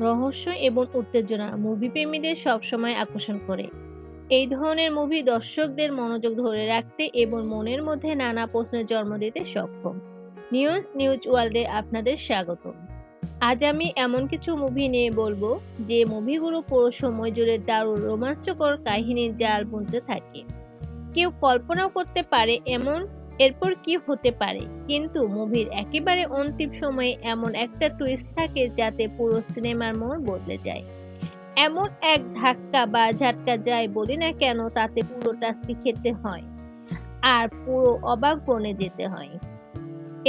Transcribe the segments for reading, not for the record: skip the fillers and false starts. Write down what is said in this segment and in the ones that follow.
রহস্য এবং উত্তেজনা মুভি প্রেমীদের সবসময় আকর্ষণ করে। এই ধরনের মুভি দর্শকদের মনোযোগ ধরে রাখতে এবং মনের মধ্যে নানা প্রশ্নের জন্ম দিতে সক্ষম। নিউজ ওয়ার্ল্ডে আপনাদের স্বাগতম। আজ আমি এমন কিছু মুভি নিয়ে বলবো যে মুভিগুলো পুরো সময় জুড়ে দারুণ রোমাঞ্চকর কাহিনীর জাল বুনতে থাকে। কেউ কল্পনাও করতে পারে এরপর কি হতে পারে, কিন্তু মুভির একেবারে অন্তিম সময়ে এমন একটা টুইস্ট থাকে যাতে পুরো সিনেমার মোড় বদলে যায়। এমন এক ধাক্কা বা ঝাটকা যাই বলি না কেন, তাতে পুরো টাস্কি খেতে হয় আর পুরো অবাক বনে যেতে হয়।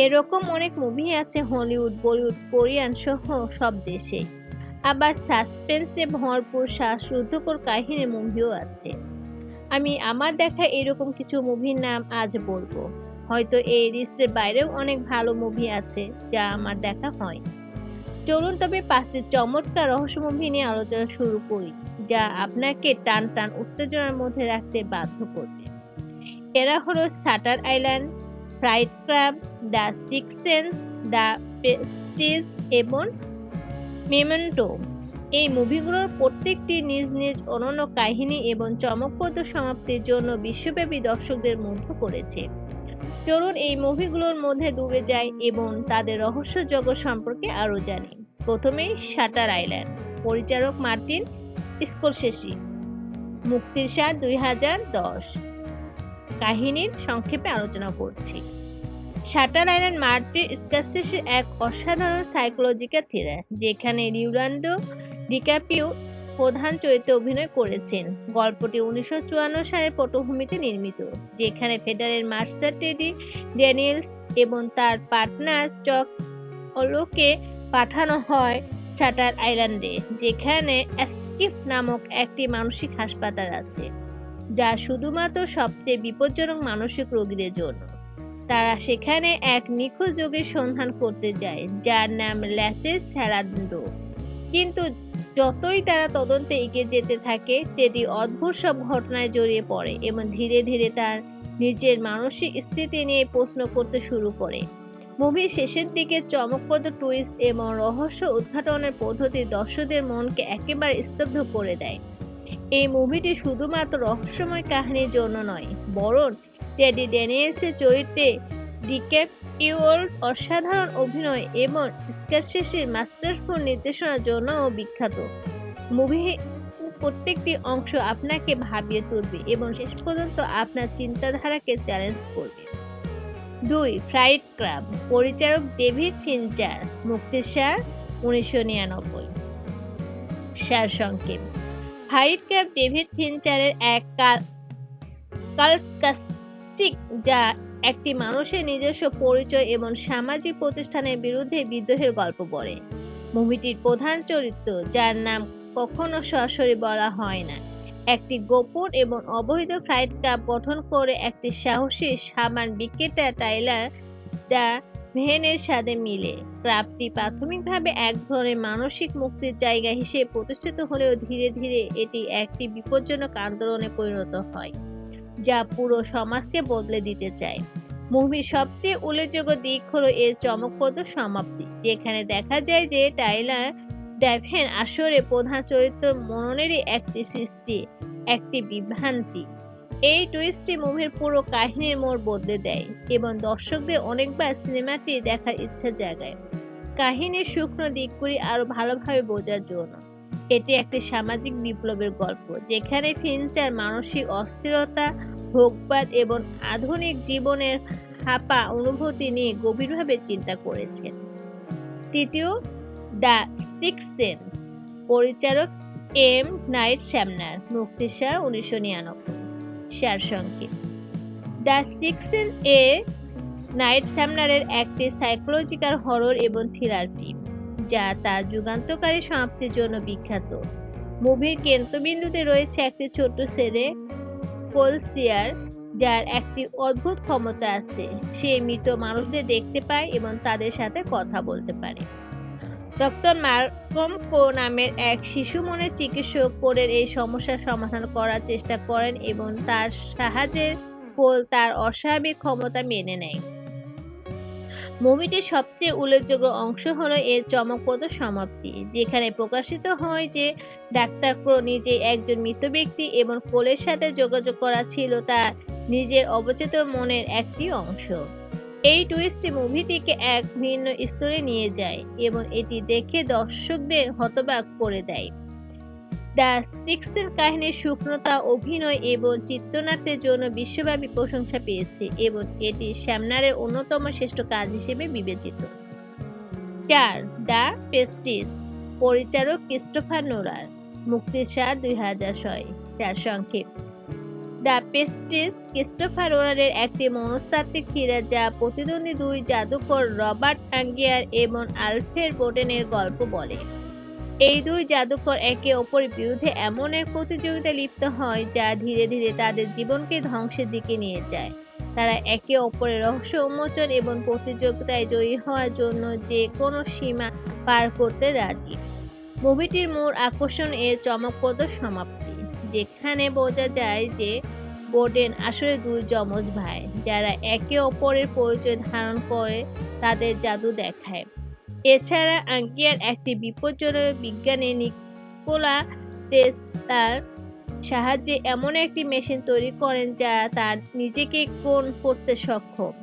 এরকম অনেক মুভি আছে হলিউড, বলিউড, কোরিয়ান সহ সব দেশে। আবার সাসপেন্সে ভরপুর শ্বাসরুদ্ধকর কাহিনীর মুভিও আছে। আমি আমার দেখা এরকম কিছু মুভির নাম আজ বলবো। হয়তো এই লিস্টের বাইরেও অনেক ভালো মুভি আছে যা আমার দেখা হয়। চলুন তবে 5টি চমৎকার রহস্য মুভি নিয়ে আলোচনা শুরু করি, যা আপনাকে টান টান উত্তেজনার মধ্যে রাখতে বাধ্য করবে। এরা হলো shutter island, fruit club, the sixth sense, the Prestige এবং মেমেন্টো। এই মুভিগুলোর প্রত্যেকটি নিজ নিজ অনন্য কাহিনী এবং চমকপ্রদ সমাপ্তির জন্য বিশ্বব্যাপী দর্শকদের মুগ্ধ করেছে। চলুন এই মুভিগুলোর মধ্যে ডুবে যাই এবং তাদের রহস্য জগৎ সম্পর্কে আরও জানি। প্রথমেই শাটার আইল্যান্ড, পরিচালক মার্টিন স্কোরসেসি, মুক্তির স্বাদ 2010। কাহিনীর সংক্ষেপে আলোচনা করছি। শাটার আইল্যান্ড মার্টিন স্কোরসেসির এক অসাধারণ সাইকোলজিক্যাল থ্রিলার, যেখানে লিওনার্দো ডিক্যাপ্রিও প্রধান চরিত্রে অভিনয় করেছেন। গল্পটি 1954 সালের পটভূমিতে নির্মিত, যেখানে ফেডারেল মার্শাল টেডি ড্যানিয়েলস এবং তার পার্টনার চক ওলোকে পাঠানো হয় শাটার আইল্যান্ডে, যেখানে অ্যাস্কিফ নামক একটি মানসিক হাসপাতাল আছে, যা শুধুমাত্র সবচেয়ে বিপজ্জনক মানসিক রোগীদের জন্য। তারা সেখানে এক নিখোঁজ রোগীর সন্ধান করতে যায়, যার নাম ল্যাচেস স্যারান্ডো। কিন্তু যতই তারা তদন্তে এগিয়ে যেতে থাকে, টেডি অদ্ভুত সব ঘটনায় জড়িয়ে পড়ে এবং ধীরে ধীরে তার নিজের মানসিক স্থিতি নিয়ে প্রশ্ন করতে শুরু করে। মুভির শেষের দিকে চমকপ্রদ টুইস্ট এবং রহস্য উদ্ঘাটনের পদ্ধতি দর্শকদের মনকে একেবারে স্তব্ধ করে দেয়। এই মুভিটি শুধুমাত্র রহস্যময় কাহিনীর জন্য নয়, বরং টেডি ড্যানিয়েলসের চরিত্রে ডিক্যাপ্রিওর অসাধারণ অভিনয় এবং স্কোরসেসির মাস্টারফুল নির্দেশনার জন্যও বিখ্যাত। মুভির প্রত্যেকটি অংশ আপনাকে ভাবিয়ে তুলবে এবং শেষ পর্যন্ত আপনার চিন্তাধারাকে চ্যালেঞ্জ করবে। 2. ফ্রাইট ক্লাব, পরিচালক ডেভিড ফিঞ্চার, মুক্তির স্বাদ 1999। সারসংক্ষেপ। ফ্রাইট ক্লাব ডেভিড ফিঞ্চারের এক কাল্ট ক্লাসিক, যা একটি মানুষের নিজস্ব পরিচয় এবং সামাজিক প্রতিষ্ঠানের বিরুদ্ধে বিদ্রোহের গল্প বলে। মুভিটির প্রধান চরিত্র, যার নাম কখনো সরাসরি বলা হয় না, একটি গোপন এবং অবৈধ ফ্রাইট ক্লাব গঠন করে একটি সাহসী সাবান বিক্রেতা টাইলার দ্য ভেনের সাথে মিলে। ক্লাবটি প্রাথমিকভাবে এক ধরনের মানসিক মুক্তির জায়গা হিসেবে প্রতিষ্ঠিত হলেও ধীরে ধীরে এটি একটি বিপজ্জনক আন্দোলনে পরিণত হয়, যা পুরো সমাজকে বদলে দিতে চায়। মুভির সবচেয়ে উল্লেখযোগ্য দিক হলো এর চমকপ্রদ সমাপ্তি, যেখানে দেখা যায় যে টাইলার ড্যাভেন আসলে প্রধান চরিত্র মননেরই একটি সৃষ্টি, একটি বিভ্রান্তি। এই টুইস্টটি মুভির পুরো কাহিনীর মোড় বদলে দেয় এবং দর্শকদের অনেকবার সিনেমাটি দেখার ইচ্ছা জাগায়। কাহিনীর সূক্ষ্ম দিকগুলি আরও ভালোভাবে বোঝার জন্য এটি একটি সামাজিক বিপ্লবের গল্প, যেখানে ফিঞ্চার মানসিক অস্থিরতা, ভোগবাদ এবং আধুনিক জীবনের হাপা অনুভূতি নিয়ে গভীরভাবে চিন্তা করেছেন। 3. দ্য সিক্স সেন্স, পরিচালক এম নাইট শ্যামনার, মুক্তির স্বাদ 1999। সারসংক্ষেপ। দ্য সিক্স সেন্স এ নাইট শ্যামনারের একটি সাইকোলজিক্যাল হরর এবং থ্রিলার ফিল্ম, যা তার যুগান্তকারী সমাপ্তির জন্য বিখ্যাত। মুভির কেন্দ্রবিন্দুতে রয়েছে একটি ছোট্ট ছেলে কোলসিয়ার, যার একটি অদ্ভুত ক্ষমতা আছে। সে মৃত মানুষদের দেখতে পায় এবং তাদের সাথে কথা বলতে পারে। ডক্টর মার্কম কো নামের এক শিশু মনের চিকিৎসক কোলের এই সমস্যার সমাধান করার চেষ্টা করেন এবং তার সাহায্যে কোল তার অস্বাভাবিক ক্ষমতা মেনে নেয়। মুভিটির সবচেয়ে উল্লেখযোগ্য অংশ হলো এর চমকপ্রদ সমাপ্তি, যেখানে প্রকাশিত হয় যে ডাক্তার ক্রো নিজেই একজন মৃত ব্যক্তি এবং কোলের সাথে যোগাযোগ করা ছিল তার নিজের অবচেতন মনের একটি অংশ। এই টুইস্টটি মুভিটিকে এক ভিন্ন স্তরে নিয়ে যায় এবং এটি দেখে দর্শকদের হতবাক করে দেয়। দ্য সিক্সথ কাহিনীর সূক্ষ্মতা, অভিনয় এবং চিত্রনাট্যের জন্য বিশ্বব্যাপী প্রশংসা পেয়েছে এবং এটি শ্যামনারের অন্যতম শ্রেষ্ঠ কাজ হিসেবে বিবেচিত। 4. দ্য প্রেস্টিজ, পরিচালক ক্রিস্টোফার নোলান, মুক্তির সাল 2006। সংক্ষেপ: দ্য প্রেস্টিজ ক্রিস্টোফার নোলানের একটি মনস্তাত্ত্বিক থ্রিলার যা প্রতিদ্বন্দ্বী দুই জাদুকর রবার্ট আঙ্গিয়ার এবং আলফ্রেড বোডেনের গল্প বলে। এই দুই জাদুকর একে অপরের বিরুদ্ধে এমন এক প্রতিযোগিতায় লিপ্ত হয় যা ধীরে ধীরে তাদের জীবনকে ধ্বংসের দিকে নিয়ে যায়। তারা একে অপরের রহস্য উন্মোচন এবং প্রতিযোগিতায় জয়ী হওয়ার জন্য যে কোনো সীমা পার করতে রাজি। মুভিটির মূল আকর্ষণ এর চমকপ্রদ সমাপ্তি, যেখানে বোঝা যায় যে বোডেন আসলে দুই যমজ ভাই যারা একে অপরের পরিচয় ধারণ করে তাদের জাদু দেখায়। এছাড়া আঙ্গিয়ার একটি বিপজ্জনক বিজ্ঞানী নিকোলা টেসলার সাহায্যে এমন একটি মেশিন তৈরি করেন যা তার নিজেকে ক্লোন করতে সক্ষম।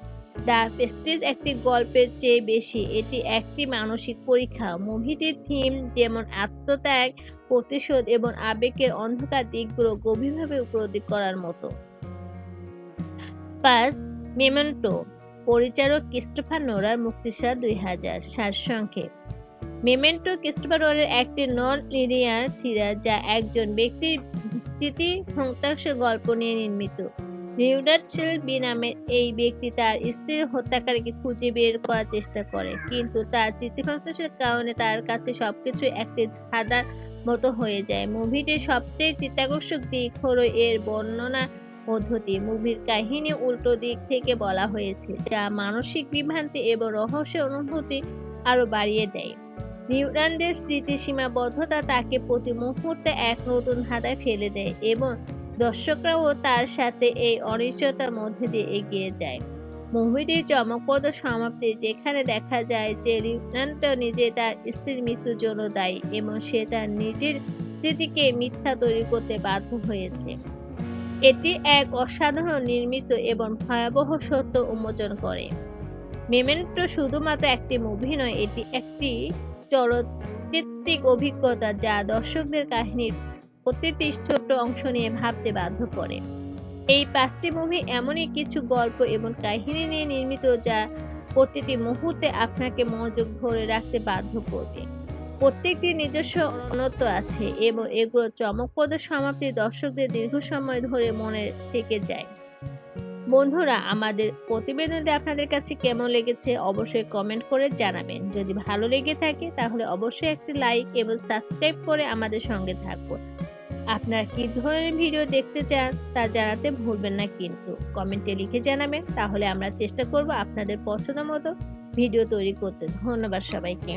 দ্য প্রেস্টিজ একটি গল্পের চেয়ে বেশি, এটি একটি মানসিক পরীক্ষা। মুভিটির থিম যেমন আত্মত্যাগ, প্রতিশোধ এবং আবেগের অন্ধকার দিকগুলো গভীরভাবে উপলব্ধি করার মতো। 5. মেমেন্টো, পরিচালক ক্রিস্টোফার নোলান, মুক্তির সাল 2000। সারসংক্ষেপ: মেমেন্টো ক্রিস্টোফার নোলানের একটি নন-লিনিয়ার থ্রিলার যা একজন ব্যক্তির স্মৃতি ধ্বংসাংশের গল্প নিয়ে নির্মিত। রিউডার্ট শেলবি নামের এই ব্যক্তি তার স্ত্রীর হত্যাকারীকে খুঁজে বের করার চেষ্টা করে, কিন্তু তার স্মৃতিভ্রংশের কারণে তার কাছে সবকিছু একটি ধাঁধার মতো হয়ে যায়। মুভিটির সবচেয়ে চিত্তাকর্ষক দিক হলো এর বর্ণনা পদ্ধতি। মুভির কাহিনী উল্টো দিক থেকে বলা হয়েছে, যা মানসিক বিভ্রান্তি এবং রহস্যের অনুভূতি আরও বাড়িয়ে দেয়। নিউল্যান্ডের স্মৃতি সীমাবদ্ধতা তাকে প্রতি মুহূর্তে এক নতুন ধাঁধায় ফেলে দেয় এবং দর্শকরাও তার সাথে এই অনিশ্চয়তার মধ্যে দিয়ে এগিয়ে যায়। মুভিটির চমকপ্রদ সমাপ্তি, যেখানে দেখা যায় যে নিউল্যান্ড নিজে তার স্ত্রীর মৃত্যুর জন্য দায়ী এবং সে তার নিজের স্মৃতিকে মিথ্যা তৈরি করতে বাধ্য হয়েছে। এটি এক অসাধারণ নির্মিত এবং ভয়াবহ সত্য উন্মোচন করে। মেমেন্টো শুধুমাত্র একটি মুভি নয়, এটি একটি চলচ্চিত্রিক অভিজ্ঞতা যা দর্শকদের কাহিনীর প্রতিটি ছোট্ট অংশ নিয়ে ভাবতে বাধ্য করে। এই 5টি মুভি এমনই কিছু গল্প এবং কাহিনী নিয়ে নির্মিত যা প্রতিটি মুহূর্তে আপনাকে মনোযোগ ধরে রাখতে বাধ্য করবে। প্রত্যেকটি নিজস্ব অনন্ত আছে এবং এগুলোর চমকপ্রদ সমাপ্তি দর্শকদের দীর্ঘ সময় ধরে মনে থেকে যায়। বন্ধুরা, আমাদের প্রতিবেদনটি আপনাদের কাছে কেমন লেগেছে অবশ্যই কমেন্ট করে জানাবেন। যদি ভালো লেগে থাকে তাহলে অবশ্যই একটি লাইক এবং সাবস্ক্রাইব করে আমাদের সঙ্গে থাকুন। আপনারা কী ধরনের ভিডিও দেখতে চান তা জানাতে ভুলবেন না, কিন্তু কমেন্টে লিখে জানাবেন, তাহলে আমরা চেষ্টা করব আপনাদের পছন্দ মতো ভিডিও তৈরি করতে। ধন্যবাদ সবাইকে।